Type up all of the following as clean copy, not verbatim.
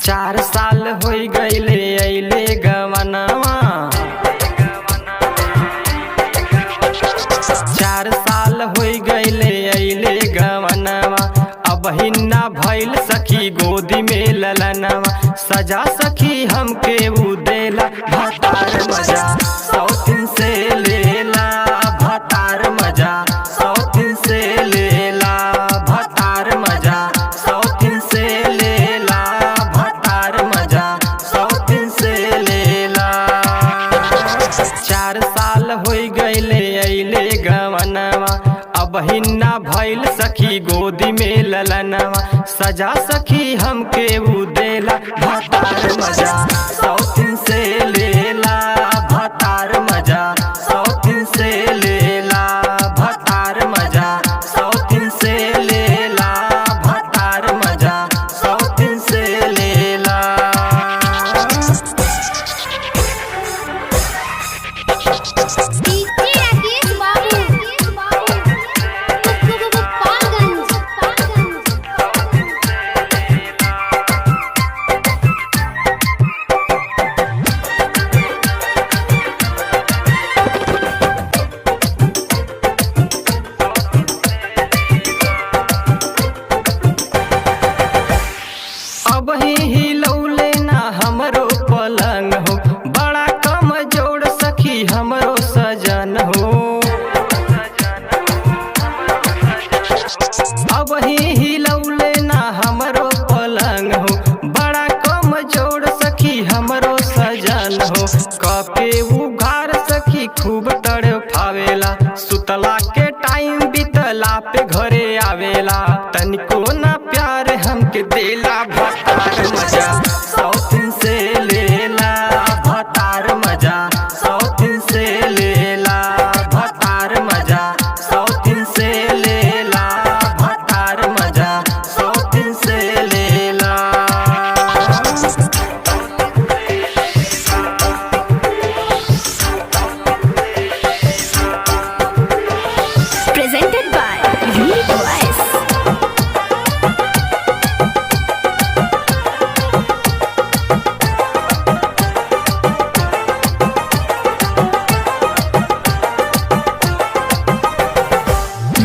4 साल हो गईले अइले गवनवा। 4 साल हो गईले अइले गवनवा। अब हिन्ना भइल सखी गोदी में ललनवा। सजा सखी हमके उ देला भतार मजा, सौतीन से लेला भतार मजा, सौतीन से लेला भतार मजा, सौतीन से लेला भतार मजा, सौतीन से लेला। 4 साल हो गईले अइले गवनवा। अब हिन्ना भइल सखी गोदी में ललनवा। सजा सखी हमके उ देला भतार मजा, सौतीन से लेला भतार मजा, सौतीन से लेला भतार मजा, सौतीन से लेला भतार मजा, सौतीन से लेला। अब ही हिलौले ना हमरो पलंग हो, बड़ा कमजोर सखी हमरो सजन हो। अब ही हिलौले ना हमरो पलंग हो, बड़ा कमजोर सखी हमरो सजन हो। कके उघार सखी खूब तड़पावेला, सुतला के टाइम बीतला पे घरे आवेला। तनिको ना प्यार हमके देला भतार मजा, सौतीन से लेला भतार मजा, सौतीन से लेला भतार मजा, सौतीन से लेला भतार मजा, सौतीन से लेला। Presented by Unique Voice.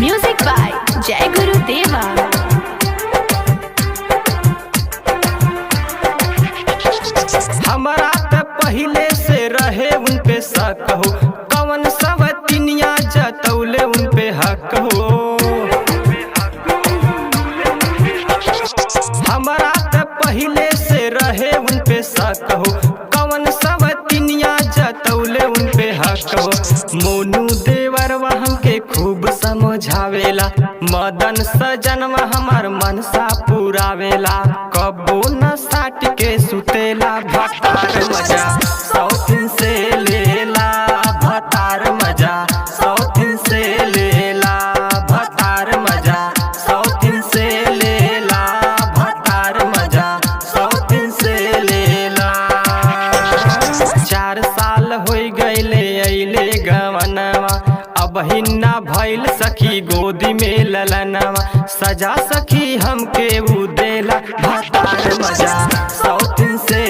Music by Jai Guru Deva. हमारा त पहिले से रहे उन पे शक हो, कवन सब तिनिया जतौले उन पे हक हो। हमारा त पहिले से रहे उन पे शक हो, कवन सब तिनिया जतौले उन पे हक हो। मोनू देवरवा हमके खूब समझावेला, मदन सजनवा हमार मनसा पुरावेला। कबो न साट के सुतेला भतार मजा, सौतीन से लेला भतार मजा, सौतीन से लेला भतार मजा, सौतीन से लेला भतार मजा, सौतीन से लेला। 4 साल हो गईले अइले गवनवा। अब हिन्ना भइल सखी गोदी में ललनवा। सजा सखी हमके उ देला भतार मजा, सौतीन से